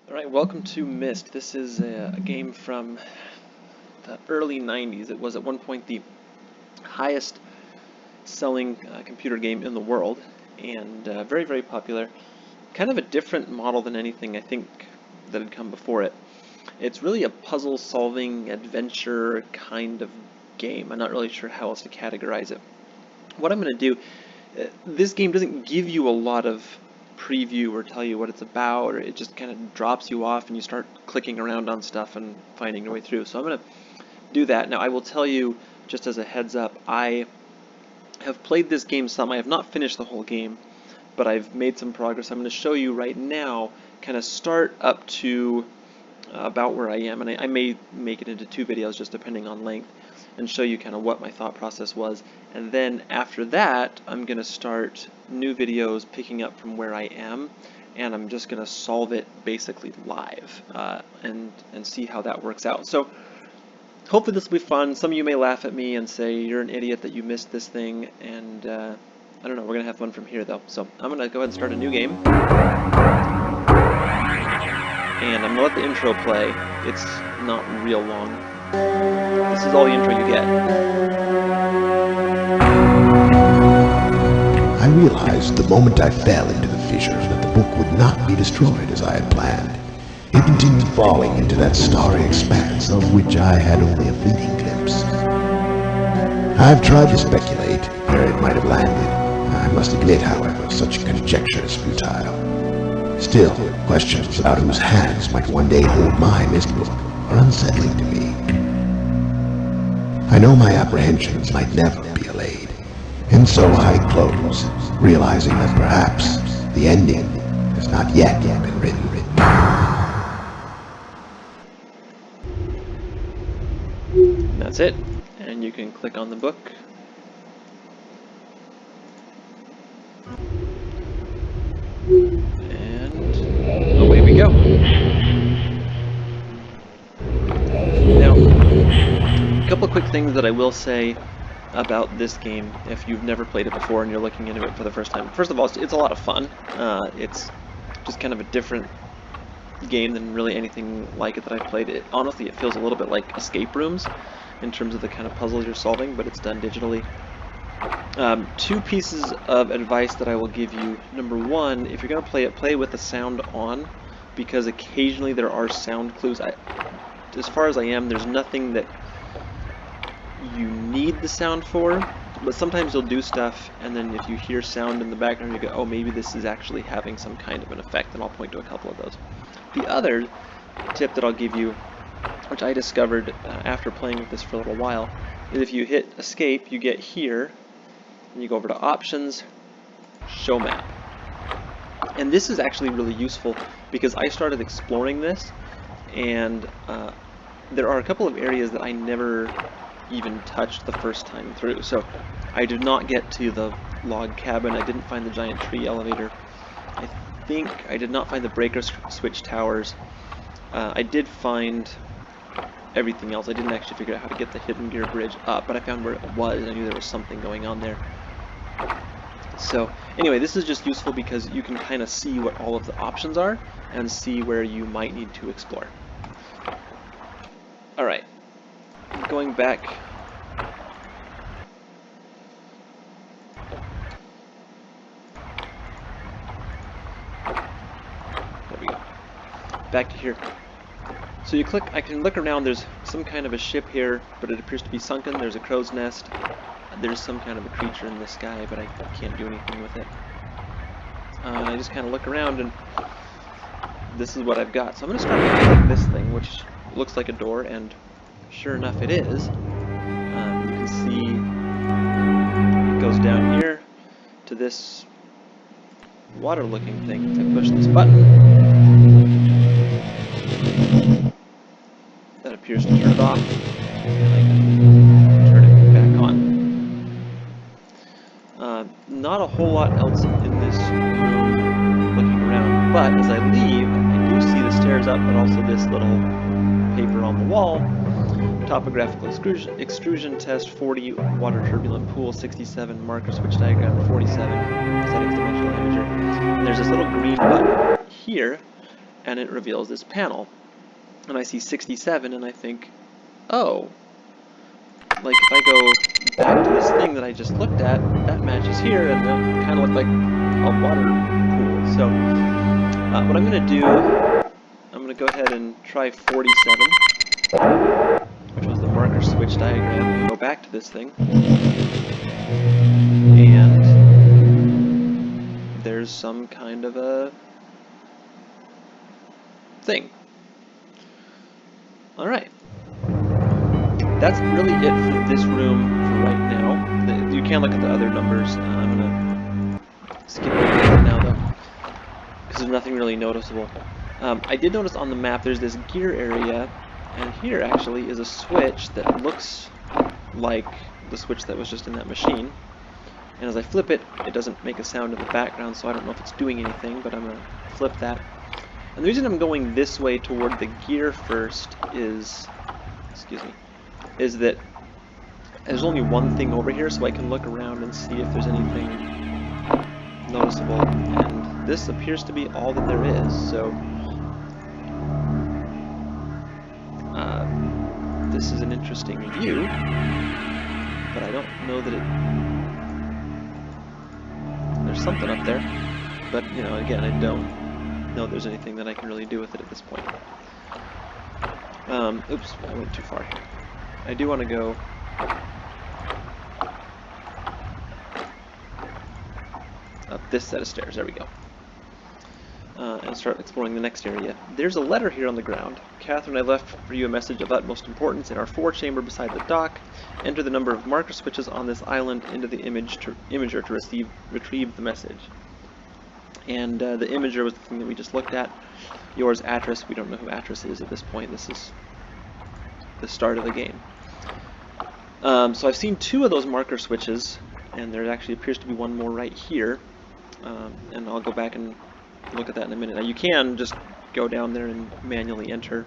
Alright, welcome to Myst. This is a game from the early 90s. It was at one point the highest selling computer game in the world, and very, very popular. Kind of a different model than anything I think that had come before it. It's really a puzzle-solving adventure kind of game. I'm not really sure how else to categorize it. What I'm going to do, this game doesn't give you a lot of preview or tell you what it's about, or it just kind of drops you off and you start clicking around on stuff and finding your way through. So I'm going to do that. Now I will tell you, just as a heads up, I have played this game some. I have not finished the whole game, but I've made some progress. I'm going to show you right now, kind of start up to about where I am, and I may make it into 2 videos just depending on length, and show you kind of what my thought process was. And then after that, I'm going to start new videos picking up from where I am, and I'm just going to solve it basically live and see how that works out. So hopefully this will be fun. Some of you may laugh at me and say you're an idiot that you missed this thing, and I don't know, we're going to have fun from here though. So I'm going to go ahead and start a new game. And I'm going to let the intro play. It's not real long. This is all the intro you get. I realized the moment I fell into the fissure that the book would not be destroyed as I had planned. It continued falling into that starry expanse of which I had only a fleeting glimpse. I've tried to speculate where it might have landed. I must admit, however, such conjecture is futile. Still, questions about whose hands might one day hold my Myst book are unsettling to me. I know my apprehensions might never be allayed, and so I close, realizing that perhaps the ending has not yet been written. And that's it. And you can click on the book. And away we go. Now, a couple quick things that I will say about this game if you've never played it before and you're looking into it for the first time. First of all, it's a lot of fun. It's just kind of a different game than really anything like it that I've played. Honestly, it feels a little bit like escape rooms in terms of the kind of puzzles you're solving, but it's done digitally. 2 pieces of advice that I will give you. Number 1, if you're going to play it, play with the sound on, because occasionally there are sound clues. As far as I am, there's nothing that you need the sound for, but sometimes you'll do stuff, and then if you hear sound in the background, you go, oh, maybe this is actually having some kind of an effect, and I'll point to a couple of those. The other tip that I'll give you, which I discovered after playing with this for a little while, is if you hit escape, you get here, and you go over to options, show map. And this is actually really useful because I started exploring this, and there are a couple of areas that I never even touched the first time through. So I did not get to the log cabin, I didn't find the giant tree elevator, I think I did not find the breaker switch towers. I did find everything else. I didn't actually figure out how to get the hidden gear bridge up, but I found where it was. I knew there was something going on there. So anyway, this is just useful because you can kind of see what all of the options are and see where you might need to explore. Alright, going back. There we go. Back to here. So you click, I can look around, there's some kind of a ship here, but it appears to be sunken. There's a crow's nest. There's some kind of a creature in the sky, but I can't do anything with it. I just kind of look around, and this is what I've got. So I'm going to start with this thing, which looks like a door, and sure enough it is. You can see it goes down here to this water-looking thing. I push this button. That appears to turn it off, and I can turn it back on. Not a whole lot else in this room looking around, but as I leave, I do see the stairs up, but also this little paper on the wall. Topographical extrusion test 40, water turbulent pool 67, marker switch diagram 47, settings dimensional imager. And there's this little green button here, and it reveals this panel. And I see 67, and I think, oh, like if I go back to this thing that I just looked at, that matches here, and that kind of looked like a water pool. So what I'm going to do, I'm going to go ahead and try 47, which was the marker switch diagram, and go back to this thing. And there's some kind of a thing. Alright. That's really it for this room for right now. You can look at the other numbers. I'm going to skip over that now, though, because there's nothing really noticeable. I did notice on the map there's this gear area, and here actually is a switch that looks like the switch that was just in that machine. And as I flip it, it doesn't make a sound in the background, so I don't know if it's doing anything, but I'm going to flip that. And the reason I'm going this way toward the gear first is, is that there's only one thing over here, so I can look around and see if there's anything noticeable. And this appears to be all that there is, so this is an interesting view, but I don't know that there's something up there, but, you know, again, I don't know there's anything that I can really do with it at this point. Oops, I went too far here. I do want to go up this set of stairs, there we go, and start exploring the next area. There's a letter here on the ground. Catherine, I left for you a message of utmost importance in our forechamber beside the dock. Enter the number of marker switches on this island into the imager to retrieve the message. And the imager was the thing that we just looked at. Yours, Atris. We don't know who Atris is at this point. This is the start of the game. So I've seen 2 of those marker switches, and there actually appears to be one more right here. And I'll go back and look at that in a minute. Now you can just go down there and manually enter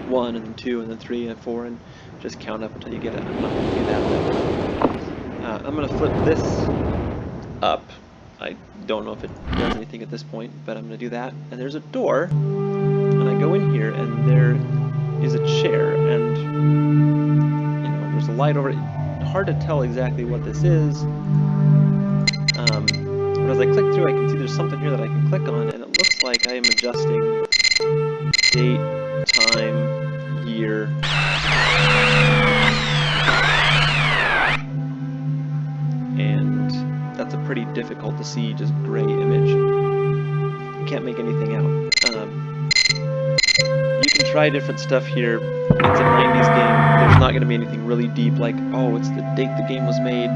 1 and then 2 and then 3 and 4 and just count up until you get it. I'm not going to do that though. I'm going to flip this up. I don't know if it does anything at this point, but I'm going to do that. And there's a door, and I go in here, and there is a chair, and you know, there's a light over it. Hard to tell exactly what this is. But as I click through, I can see there's something here that I can click on, and it looks like I am adjusting date, time, year. And that's a pretty difficult to see, just gray image. You can't make anything out. You can try different stuff here. It's a 90s game. There's not going to be anything really deep like, oh, it's the date the game was made.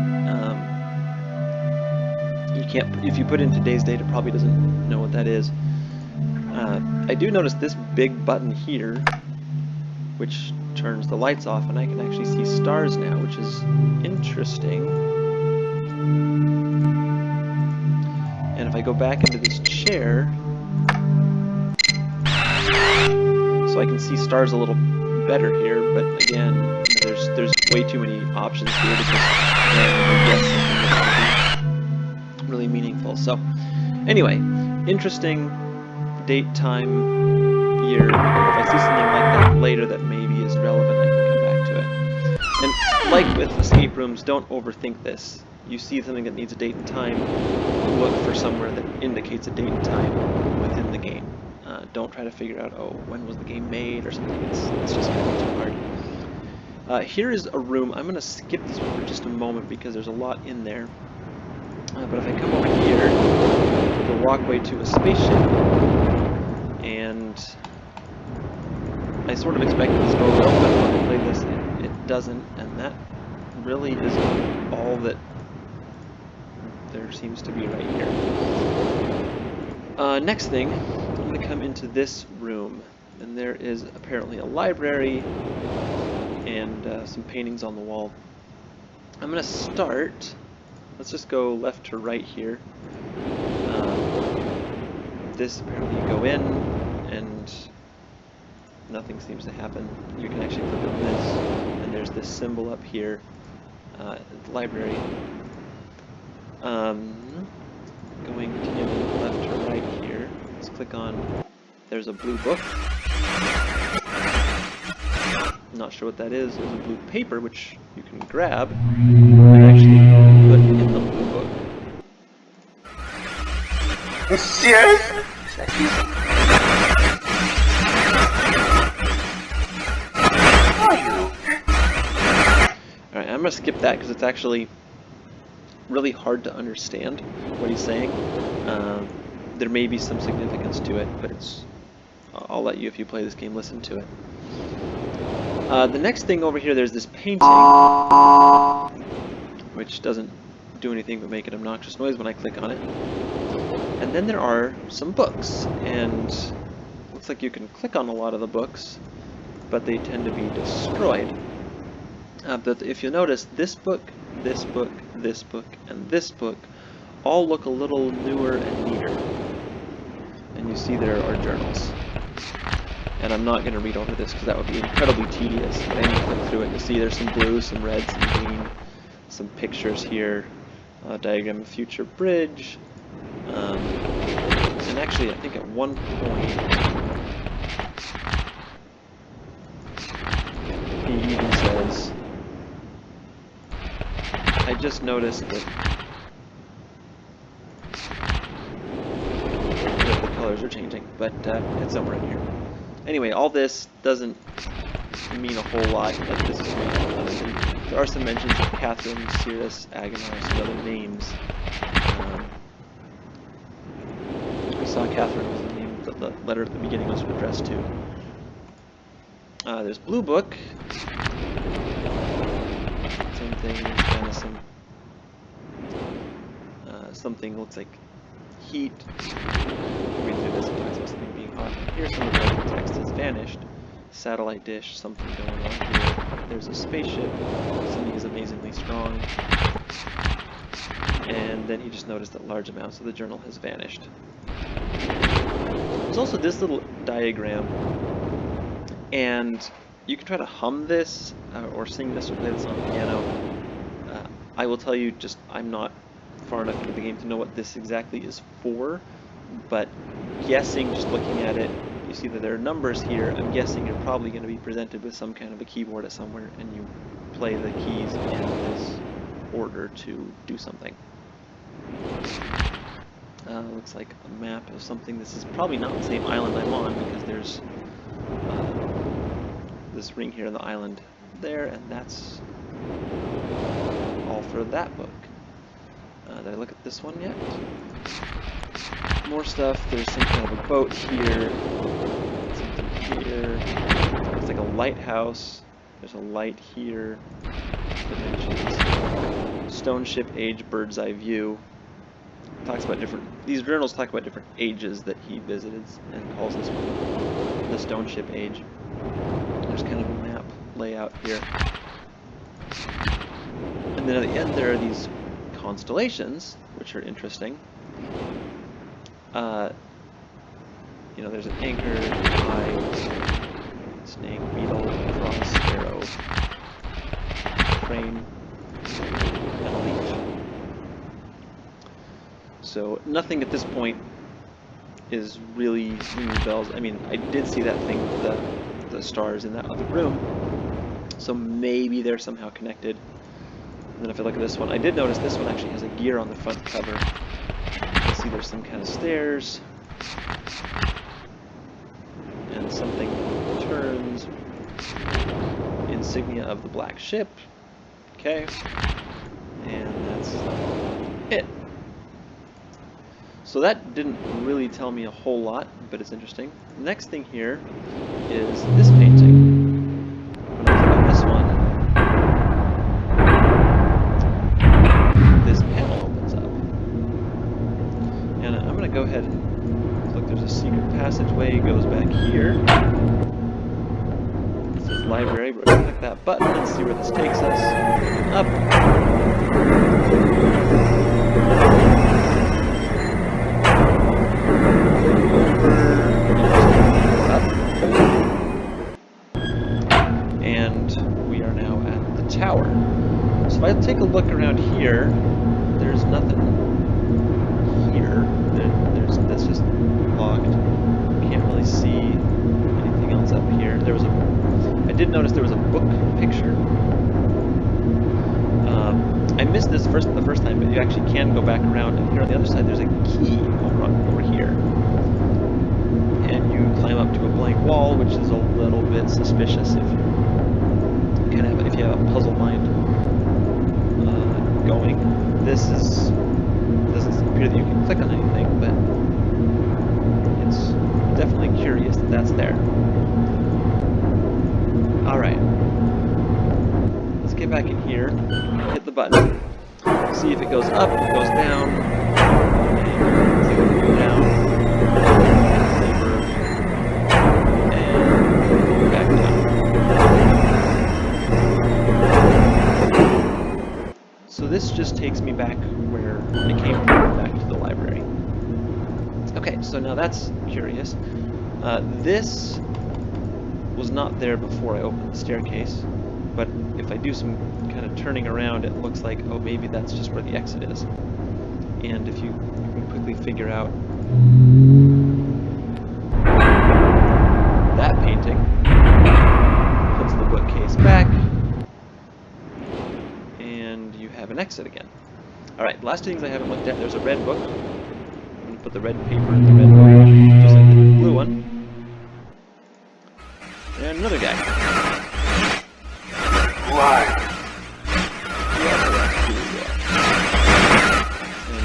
You can't, if you put in today's date, it probably doesn't know what that is. I do notice this big button here, which turns the lights off, and I can actually see stars now, which is interesting. And if I go back into this chair, so I can see stars a little better here, but again, you know, there's way too many options here to just guess something that's going to be really meaningful. So, anyway, interesting date, time, year. If I see something like that later that maybe is relevant, I can come back to it. And like with escape rooms, don't overthink this. You see something that needs a date and time, look for somewhere that indicates a date and time within the game. Don't try to figure out, oh, when was the game made or something. It's just going to be too hard. Here is a room. I'm going to skip this one for just a moment because there's a lot in there. But if I come over here, the walkway to a spaceship, and I sort of expected this door would open when I play this. It doesn't, and that really is all that there seems to be right here. Next thing, I'm going to come into this room, and there is apparently a library and some paintings on the wall. I'm going to start, let's just go left to right here. This, apparently you go in, and nothing seems to happen. You can actually click on this, and there's this symbol up here, the library. Going continuing left to right here, let's click on There's a blue book. Not sure what that is. There's a blue paper which you can grab and actually put in the blue book. Alright, I'm going to skip that because it's actually really hard to understand what he's saying. There may be some significance to it, but I'll let you, if you play this game, listen to it. The next thing over here, there's this painting, which doesn't do anything but make an obnoxious noise when I click on it. And then there are some books, and looks like you can click on a lot of the books, but they tend to be destroyed. But if you notice, this book, this book, this book, and this book all look a little newer and neater. And you see there are journals. And I'm not going to read over this because that would be incredibly tedious, but I need to click through it to see there's some blue, some red, some green, some pictures here, diagram of future bridge, and actually I think at one point he even says, I just noticed that the colors are changing, but it's somewhere in here. Anyway, all this doesn't mean a whole lot at this point. There are some mentions of Catherine, Cirrus, Agonar, some other names. We saw Catherine was the name that the letter at the beginning was addressed to. There's Blue Book. Same thing, there's kind of some something looks like heat. Read through this, it talks about something being hot. Here's some of the text has vanished. Satellite dish, something going on here. There's a spaceship, something is amazingly strong. And then he just noticed that large amounts of the journal has vanished. There's also this little diagram, and you can try to hum this, or sing this, or play this on the piano. I will tell you, just I'm not far enough into the game to know what this exactly is for, but guessing, just looking at it, you see that there are numbers here. I'm guessing you're probably going to be presented with some kind of a keyboard at somewhere, and you play the keys in this order to do something. Looks like a map of something. This is probably not the same island I'm on, because there's this ring here in the island there, and that's all for that book. Did I look at this one yet? More stuff. There's some kind of a boat here. Something here. It's like a lighthouse. There's a light here. Dimensions. Stoneship Age bird's eye view. Talks about different. These journals talk about different ages that he visited, and calls this one the Stoneship Age. There's kind of a map layout here. And then at the end there are these constellations, which are interesting. You know, there's an anchor, eye, snake, beetle, cross, arrow, crane, and a leaf. So nothing at this point is really ringing bells. I mean, I did see that thing with the stars in that other room, so maybe they're somehow connected. And then if I look at this one, I did notice this one actually has a gear on the front cover. You can see there's some kind of stairs, and something turns. Insignia of the black ship. Okay, and that's it. So that didn't really tell me a whole lot, but it's interesting. The next thing here is this painting. When I click on this one, this panel opens up. And I'm going to go ahead and look, there's a secret passageway, goes back here. It says library, we're going to click that button and see where this takes us. Up. And we are now at the tower. So if I take a look around here, there's nothing here. That's just locked. Can't really see did notice there was a book picture. I missed this the first time, but you actually can go back around, and here on the other side there's a key over here. And you climb up to a blank wall, which is a little bit suspicious if you have a puzzle mind going. This doesn't appear that you can click on anything, but it's definitely curious that that's there. Alright. Let's get back in here, hit the button, see if it goes up, if it goes down, and see if it goes down, and back down. So this just takes me back where I came from, back to the library. Okay, so now that's curious. This was not there before I opened the staircase, but if I do some kind of turning around, it looks like, oh, maybe that's just where the exit is. And if you can quickly figure out that painting, puts the bookcase back, and you have an exit again. Alright, last two things I haven't looked at. There's a red book. I'm going to put the red paper in the red book, just like the blue one. And another guy. Why? And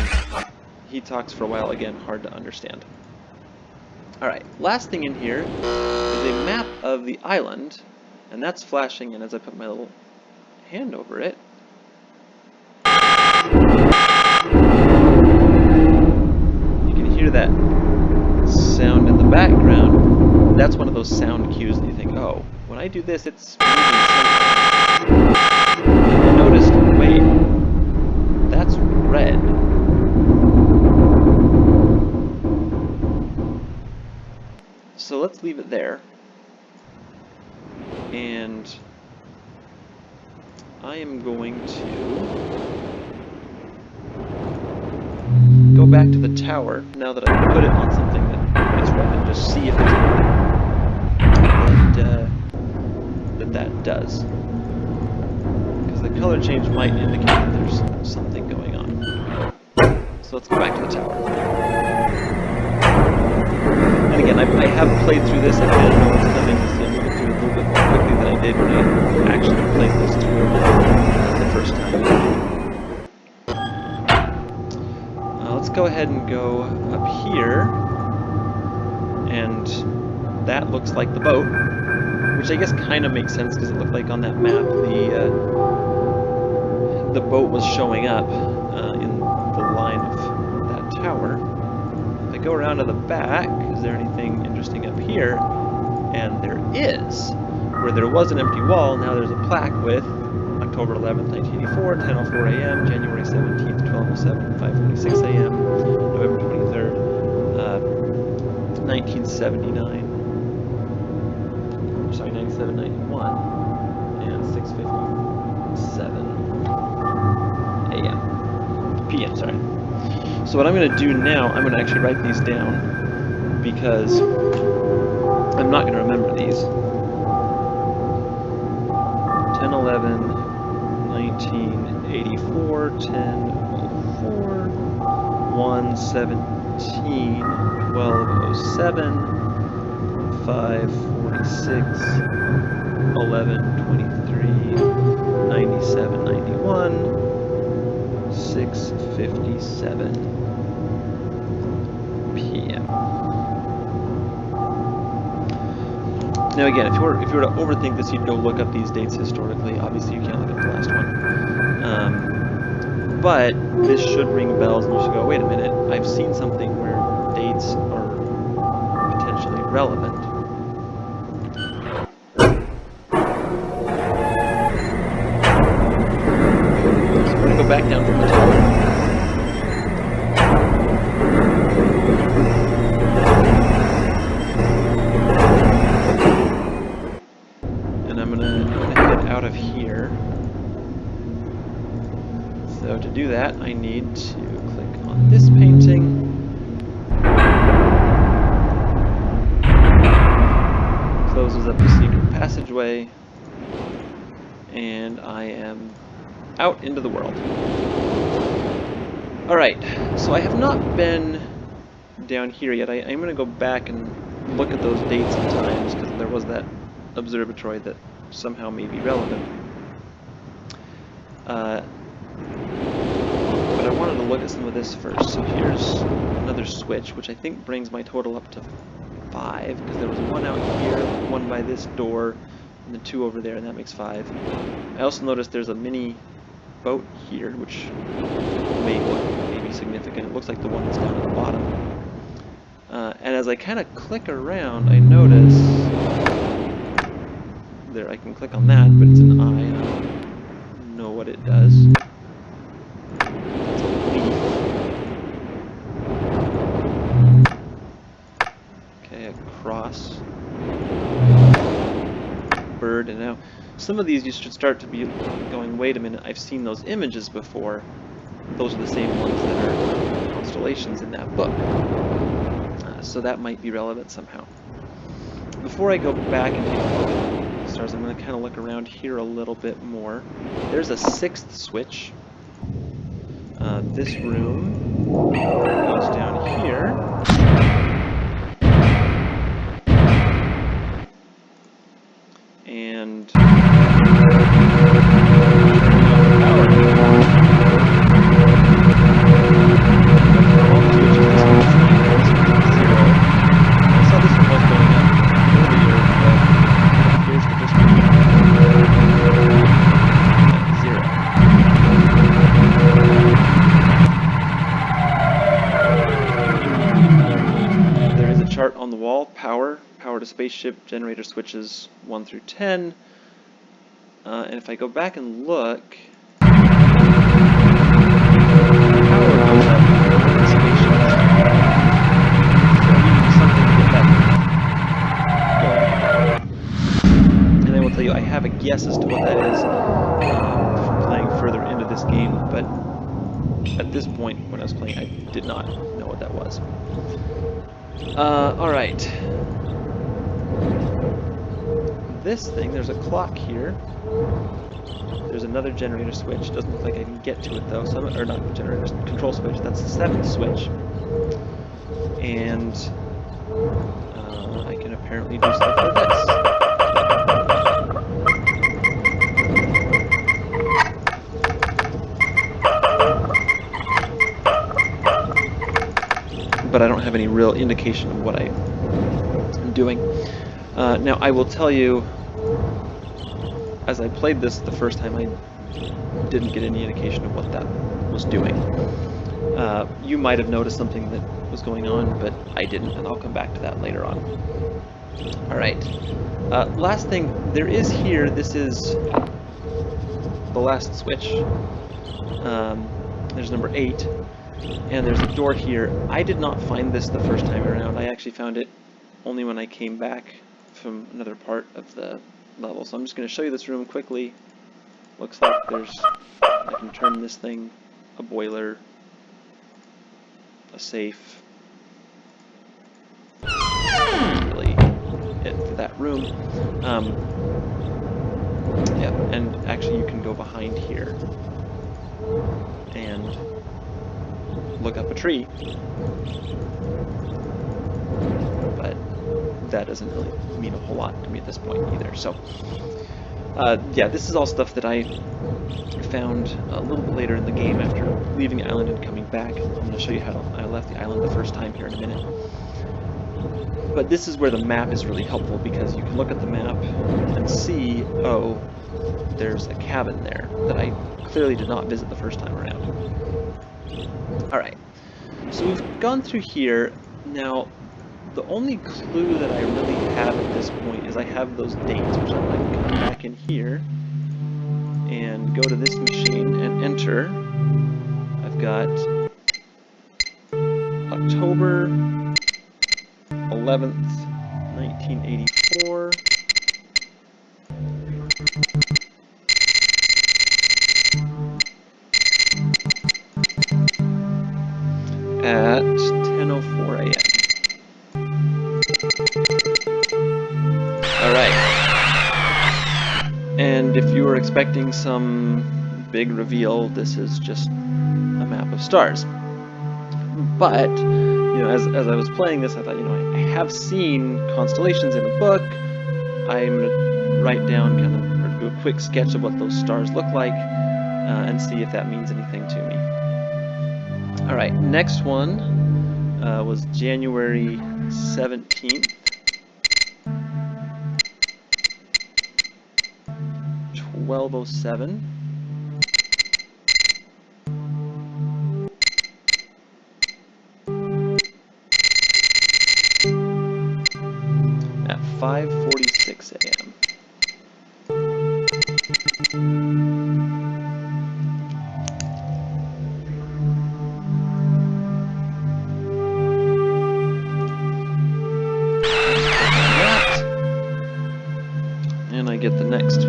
he talks for a while again, hard to understand. Alright, last thing in here is a map of the island, and that's flashing, and as I put my little hand over it, you can hear that sound in the background. That's one of those sound cues that you think, oh, when I do this, it's moving something. And I noticed, wait, that's red. So let's leave it there. And I am going to go back to the tower now that I've put it on something that is red and just see if there's anything that does. Because the color change might indicate that there's something going on. So let's go back to the tower. And again, I have played through this, I kind of know what's coming, so I'm moving through it a little bit more quickly than I did when I actually played this through the first time. Let's go ahead and go up here, and that looks like the boat, which I guess kind of makes sense because it looked like on that map the boat was showing up in the line of that tower. If I go around to the back, is there anything interesting up here? And there is. Where there was an empty wall, now there's a plaque with October 11th, 1984, 10:04 a.m., January 17th, 12:07, 5:46 a.m., November 23rd, 1979. Sorry, 97, 91, and 6:57 a.m. p.m. Sorry. So what I'm going to do now, I'm going to actually write these down because I'm not going to remember these. 10/11, 1984, 10:04, 1:17, 12:07, 5:46, 11:23, 97, 91, 6:57 p.m. Now again, if you were to overthink this, you'd go look up these dates historically. Obviously, you can't look up the last one. But this should ring bells, and you should go, wait a minute, I've seen something where dates are potentially relevant. So we're going to go back down from the tower. Out of here. So to do that, I need to click on this painting. Closes up the secret passageway. and I am out into the world. Alright, so I have not been down here yet. I'm going to go back and look at those dates and times, because there was that observatory that somehow may be relevant. But I wanted to look at some of this first. So here's another switch, which I think brings my total up to 5, because there was one out here, one by this door, and then 2 over there, and that makes 5. I also noticed there's a mini boat here, which may be significant. It looks like the one that's down at the bottom. And as I kind of click around, I notice there I can click on that, but it's an eye, and I don't know what it does. That's a leaf. Okay, a cross. Bird, and now some of these you should start to be going, wait a minute, I've seen those images before. Those are the same ones that are constellations in that book. So that might be relevant somehow. Before I go back and take a look at the stars, I'm going to kind of look around here a little bit more. There's a 6th switch. This room goes down here. And on the wall, power to spaceship, generator switches 1 through 10. And if I go back and look, power goes up for the spaceships. So we need something to get that going. And I will tell you, I have a guess as to what that is from playing further into this game, but at this point, when I was playing, I did not know what that was. Alright. This thing, there's a clock here. There's another generator switch. Doesn't look like I can get to it though. Or not generator, control switch. That's the 7th switch. And I can apparently do stuff like this. But I don't have any real indication of what I'm doing. Now, I will tell you, as I played this the first time, I didn't get any indication of what that was doing. You might have noticed something that was going on, but I didn't, and I'll come back to that later on. Alright. Last thing, there is here, this is the last switch. There's number 8. And there's a door here. I did not find this the first time around. I actually found it only when I came back from another part of the level. So I'm just going to show you this room quickly. Looks like I can turn this thing, a boiler, a safe. That's really it for that room. Yeah, and actually you can go behind here and look up a tree, but that doesn't really mean a whole lot to me at this point either. So yeah, this is all stuff that I found a little bit later in the game after leaving the island and coming back. I'm going to show you how I left the island the first time here in a minute. But this is where the map is really helpful, because you can look at the map and see, oh, there's a cabin there that I clearly did not visit the first time around. Alright, so we've gone through here. Now, the only clue that I really have at this point is I have those dates, which I'm going to come back in here and go to this machine and enter. I've got October 11th, 1984. At 10:04 a.m. Alright. And And if you were expecting some big reveal, this is just a map of stars. But, you know, as I was playing this, I thought, you know, I have seen constellations in a book. I'm going to write down kind of, or do a quick sketch of what those stars look like, and see if that means anything to me. Alright, next one was January 17th. 12:07. At 5:46 a.m. And I get the next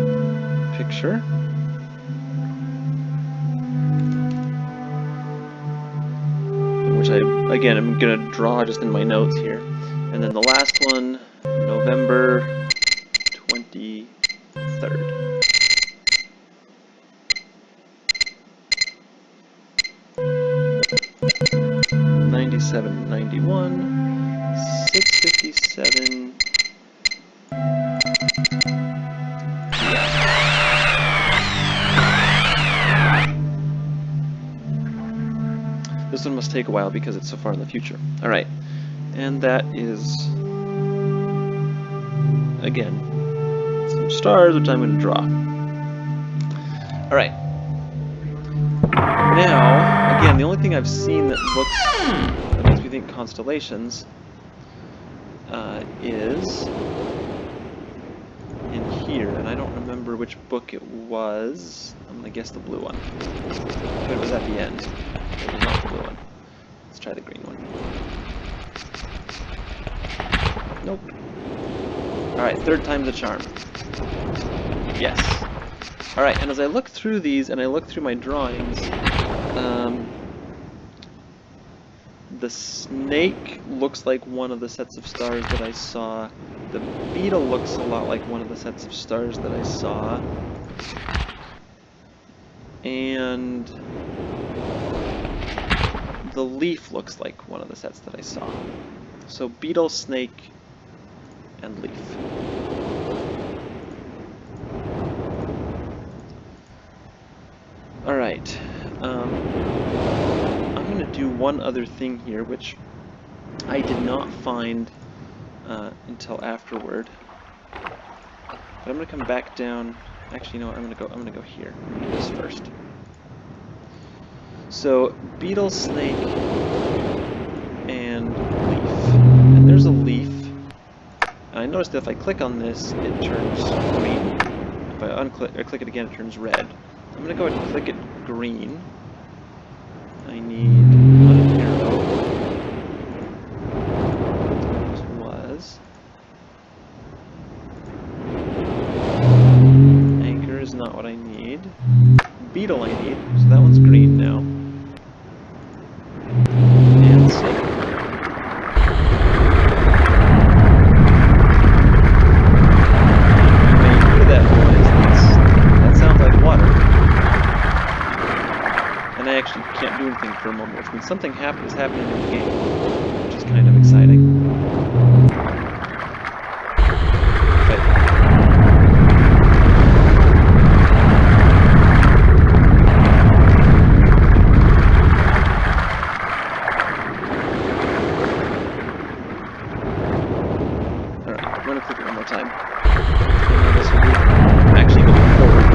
picture. Which I, again, I'm going to draw just in my notes here. And then the last one, November 23rd. $97.91, $6.57. This one must take a while because it's so far in the future. Alright, and that is, again, some stars, which I'm going to draw. Alright. Now, again, the only thing I've seen that makes me think constellations is in here, and I don't remember which book it was. I'm going to guess the blue one. But it was at the end. It was not the blue one. Let's try the green one. Nope. Alright, third time's a charm. Yes. Alright, and as I look through these, and I look through my drawings, the snake looks like one of the sets of stars that I saw. The beetle looks a lot like one of the sets of stars that I saw. And the leaf looks like one of the sets that I saw. So beetle, snake, and leaf. Alright. I'm going to do one other thing here, which I did not find until afterward. But I'm going to come back down. Actually, you know what? I'm going to go here. I'm going to do this first. So beetle, snake, and leaf. And there's a leaf. And I noticed that if I click on this, it turns green. If I unclick or click it again, it turns red. I'm going to go ahead and click it green. I need an arrow. This was. Anchor is not what I need. Beetle I need, so that one's green now. And snake. You may hear that noise. That sounds like water. And I actually can't do anything for a moment, which means something is happening in the game, which is kind of exciting. Alright, I'm going to click it one more time. And then this will be actually going forward.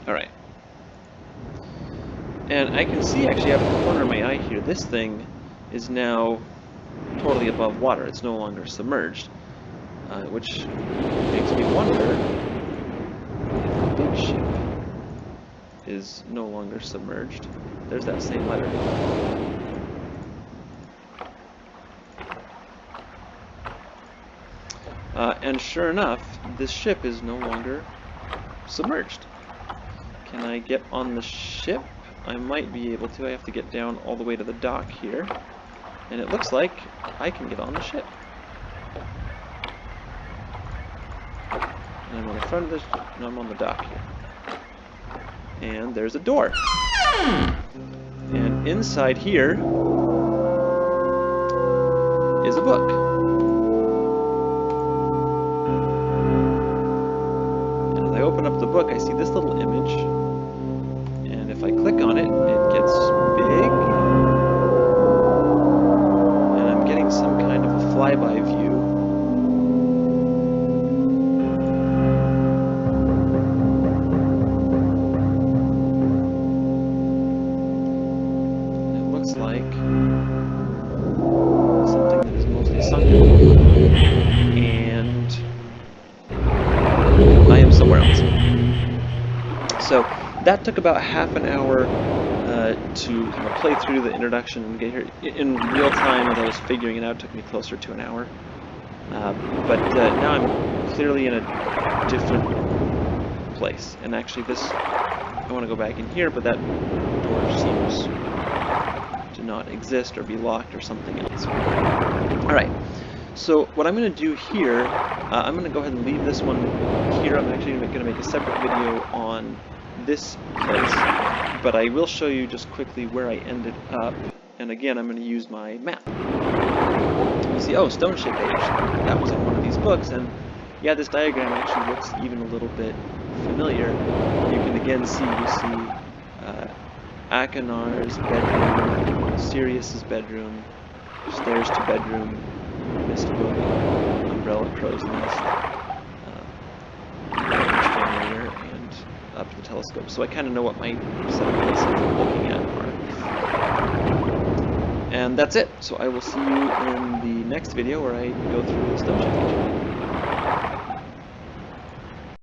Alright. And I can see actually out of the corner of my eye here, this thing is now totally above water. It's no longer submerged. Which makes me wonder if the big ship is no longer submerged. There's that same letter. And sure enough, this ship is no longer submerged. Can I get on the ship? I might be able to. I have to get down all the way to the dock here. And it looks like I can get on the ship. And I'm on the front of this, and I'm on the dock here. And there's a door. And inside here is a book. And as I open up the book, I see this little image. And if I click on it, it gets big. And I'm getting some kind of a flyby view. Like something that is mostly sunken, and I am somewhere else. So that took about half an hour to kind of play through the introduction and get here. In real time, as I was figuring it out, it took me closer to an hour. But now I'm clearly in a different place, and actually this, I want to go back in here, but that door seems to not exist or be locked or something else. Alright, so what I'm going to do here, I'm going to go ahead and leave this one here. I'm actually going to make a separate video on this place, but I will show you just quickly where I ended up, and again I'm going to use my map. You see, oh, Stoneship Age, that was in one of these books, and yeah, this diagram actually looks even a little bit familiar. You can again see, Akenar's bedroom, Sirius's bedroom, stairs to bedroom, Myst book, umbrella, crow's nest, generator, and up to the telescope. So I kind of know what my set of places I'm looking at are. And that's it. So I will see you in the next video where I go through the Stoneship Age.